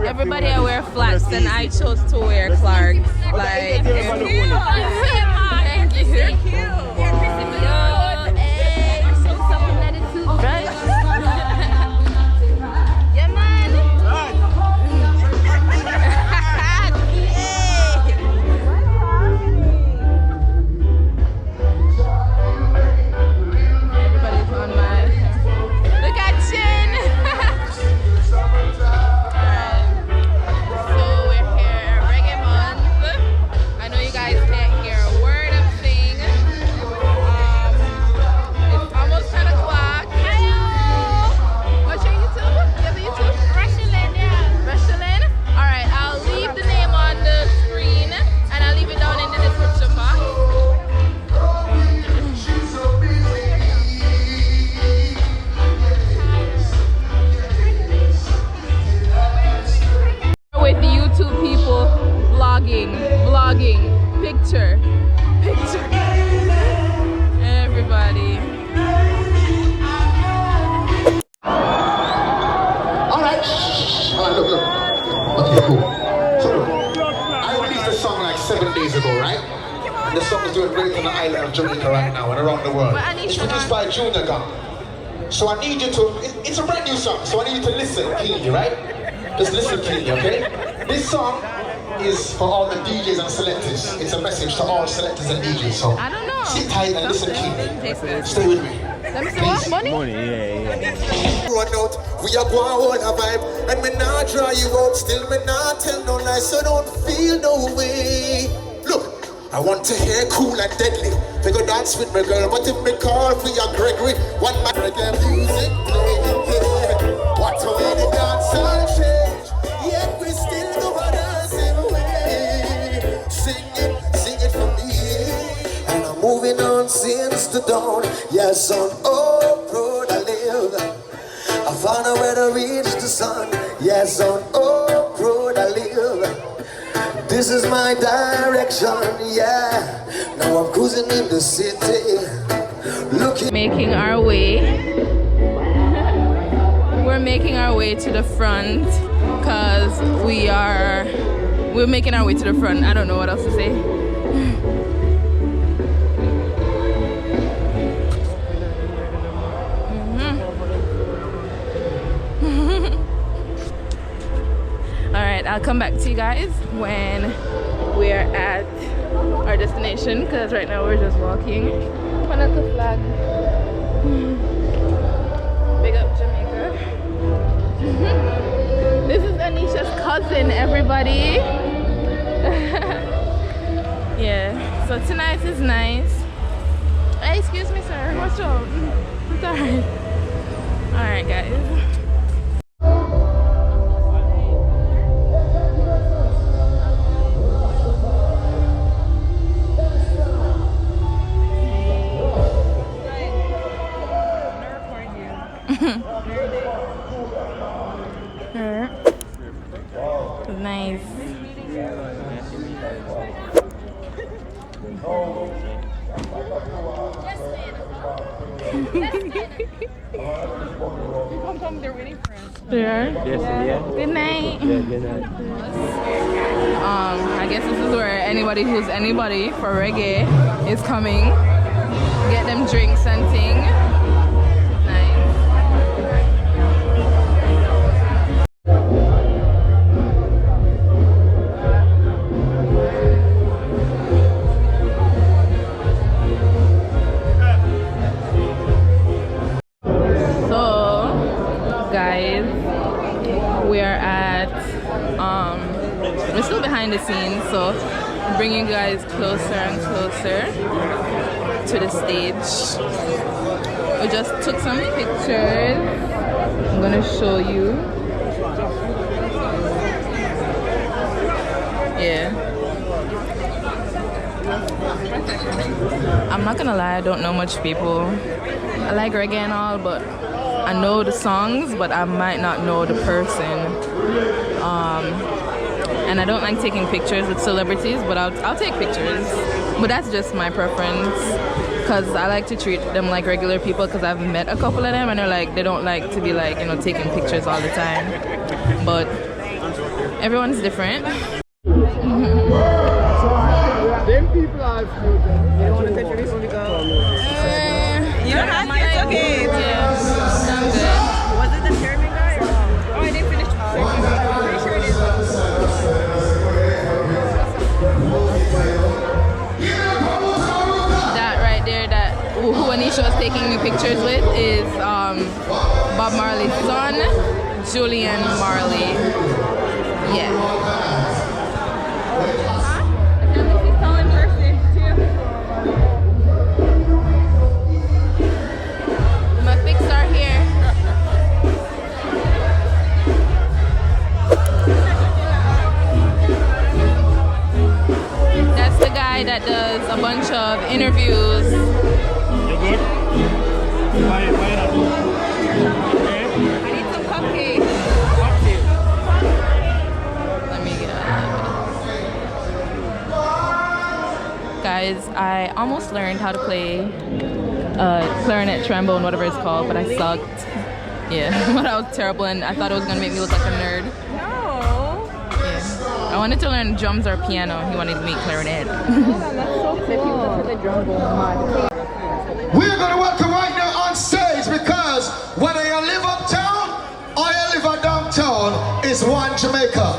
Everybody I wear flats and I chose to wear Clark. Like, thank you. They're cute. You're so supplemented too. Right? Yeah, man. Everybody's on my. Look at Chin. So we're here, Reggae Month. I know you guys can't hear a word I'm saying. It's almost 10 o'clock. Hello. What's your YouTube? You have a YouTube? Rushlin, yeah. Rushlin? Alright, I'll leave the name on the screen and I'll leave it down in the description box. With the YouTube people vlogging, picture. Everybody. Alright, look. Okay, cool. So, I released a song like 7 days ago, right? And the song is doing great on the island of Jamaica right now and around the world. It's produced by Junior Gang. So I need you to, it's a brand new song, so I need you to listen keenly, right? Just listen keenly, okay? This song is for all the DJs and selectors. It's a message to all selectors and DJs, so I don't know. sit tight and listen keenly. Stay with me. Let me see what? Money? Run out, we are going hold a vibe, and me not dry you out, still me not tell no lies, so don't feel no way. Look, I want to hear cool and deadly. They go dance with me, girl, but if me call for your Gregory, what my reggae music play? What a way the dance all change, yet we still go on the same way. Sing it for me, and I'm moving on since the dawn. Yes, on Oak Road I live. I found a way to reach the sun. Yes, on Oak Road I live. This is my direction, yeah. Now I'm cruising in the city, looking. Making our way. We're making our way to the front because we're making our way to the front. I don't know what else to say. Alright, I'll come back to you guys when we're at our destination because right now we're just walking. Panaka flag. Big up Jamaica. This is Anisha's cousin, everybody. Yeah, so tonight is nice. Hey, excuse me, sir. What's up? It's alright. Alright, guys. Nice. They're waiting for us. They are? Yes, yeah. Good night. Yeah, good night. I guess this is where anybody who's anybody for reggae is coming. Get them drinks and thing. Nice. So, guys, we are at we're still behind the scenes, so bringing you guys closer and closer to the stage. We just took some pictures. I'm gonna show you. Yeah. I'm not gonna lie, I don't know much people. I like reggae and all, but I know the songs, but I might not know the person. And I don't like taking pictures with celebrities, but I'll take pictures. But that's just my preference, because I like to treat them like regular people, because I've met a couple of them and they're like, they don't like to be like, you know, taking pictures all the time. But everyone's different. Them people are cute. They don't want to take this one because You don't have to. It's okay. Yeah, I'm good. Was it the chairman guy or no? Oh, I didn't finish. I'm pretty sure it is. That right there, that who Anisha was taking me pictures with is Bob Marley's son, Julian Marley. Yeah. She's tall in person too. My pics are here. That's the guy that does a bunch of interviews. you good? Why not? Okay. I need some cupcakes. Let me get Guys, I almost learned how to play clarinet, trombone, whatever it's called, but I sucked. Yeah, but I was terrible, and I thought it was gonna make me look like a nerd. No. Yeah. I wanted to learn drums or piano. He wanted me clarinet. That's so cool. The drum goes mad. We're gonna welcome right now on stage, because whether you live uptown or you live downtown, it's one Jamaica.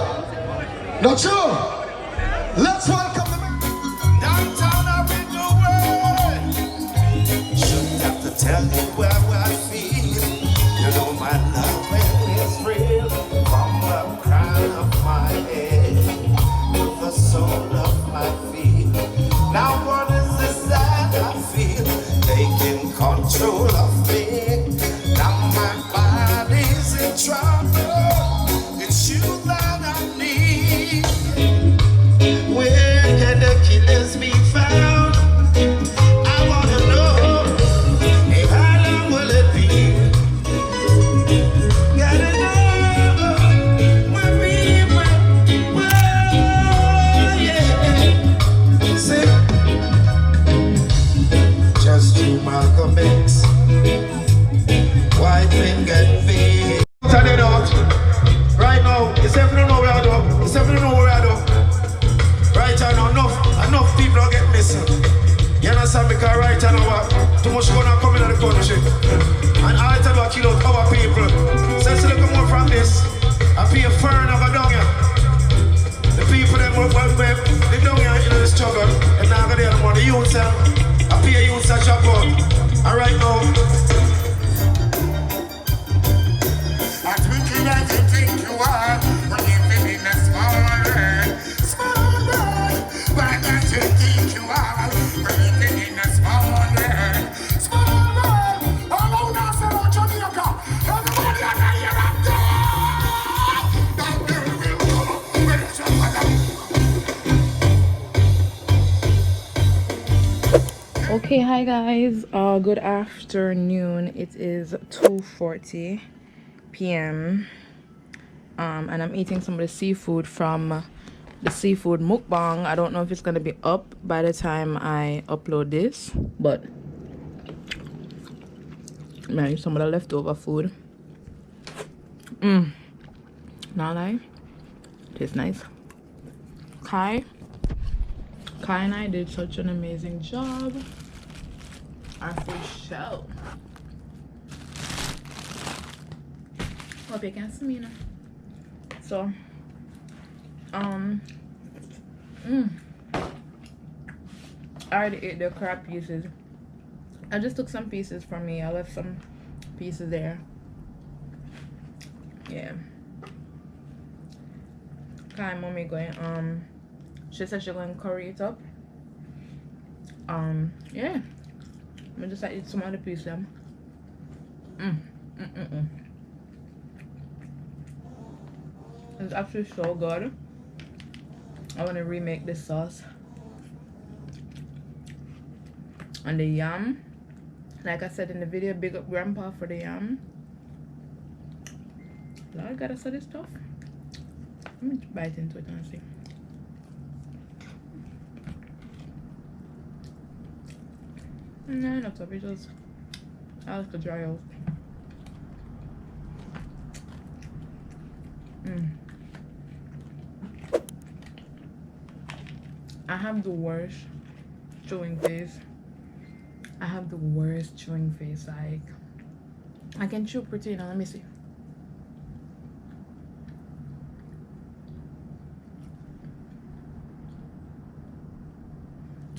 Not true? Let's welcome the downtown up in the world. Shouldn't have to tell you where I feel. You know my love is real. From the crown of my head to the sole of my feet. Now what is this that I feel? Taking control of me. Now my body's in trouble. It's you that I need. Where can the killers be found? I wanna know. Hey, how long will it be? Gotta know where people. Whoa, yeah. Say, just to Malcolm X. White men get paid. Turn it out. Right now, it's everyone know where I do. It's everyone know where I do. Right now, enough people are getting missing. You understand? Because right now, too much gonna come in the country. And all the time I kill out our people. So let's look more from this. I pay a fern of a down here. The people that work well, they down here in the struggle. And now they're the money. The youths, I pay a youths a job out. And right now, as wicked as you think you are, when you live in a small world, but as you think you are, when you live in a small world, all over us around Jamaica, everybody on here up there, that girl will come up with your Okay, hi guys. Good afternoon. It is 2:40 p.m. and I'm eating some of the seafood from the seafood mukbang. I don't know if it's gonna be up by the time I upload this, but man, some of the leftover food. Not lie, tastes nice. Kai and I did such an amazing job. Our fish shell. Hope you can see me now. So I already ate the crab pieces. I just took some pieces from me. I left some pieces there. Yeah. Kai mommy going she said she's going to curry it up. Yeah. I'm just like eat some other piece them. It's actually so good. I want to remake this sauce. And the yam, like I said in the video, big up grandpa for the yam. Lord God, I saw this stuff. Let me bite into it and see. No, not so. It's just I like to dry out. I have the worst chewing face. I have the worst chewing face. Like, I can chew pretty now. Let me see.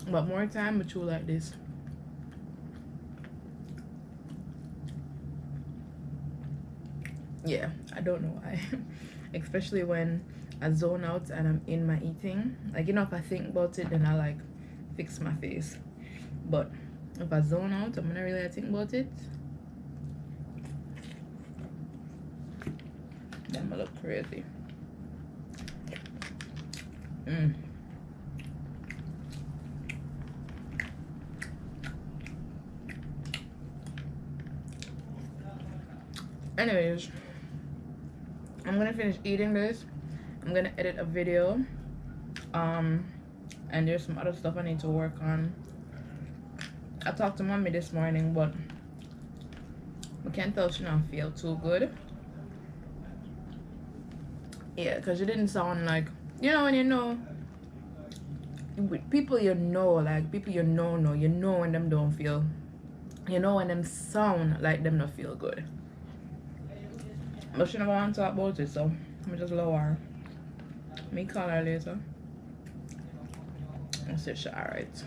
But more time, I chew like this. Yeah, I don't know why. Especially when I zone out and I'm in my eating. Like, you know, if I think about it, then I like fix my face. But if I zone out, I'm gonna really think about it. Then I look crazy. Anyways, I'm gonna finish eating this. I'm gonna edit a video. And there's some other stuff I need to work on. I talked to mommy this morning, but I can't tell she don't feel too good. Yeah, because she didn't sound like, you know, when you know with people you know, like people you know when them don't feel, you know when them sound like them not feel good. But she never want to talk about it, so I'm just lower her. Me call her later and say she's alright.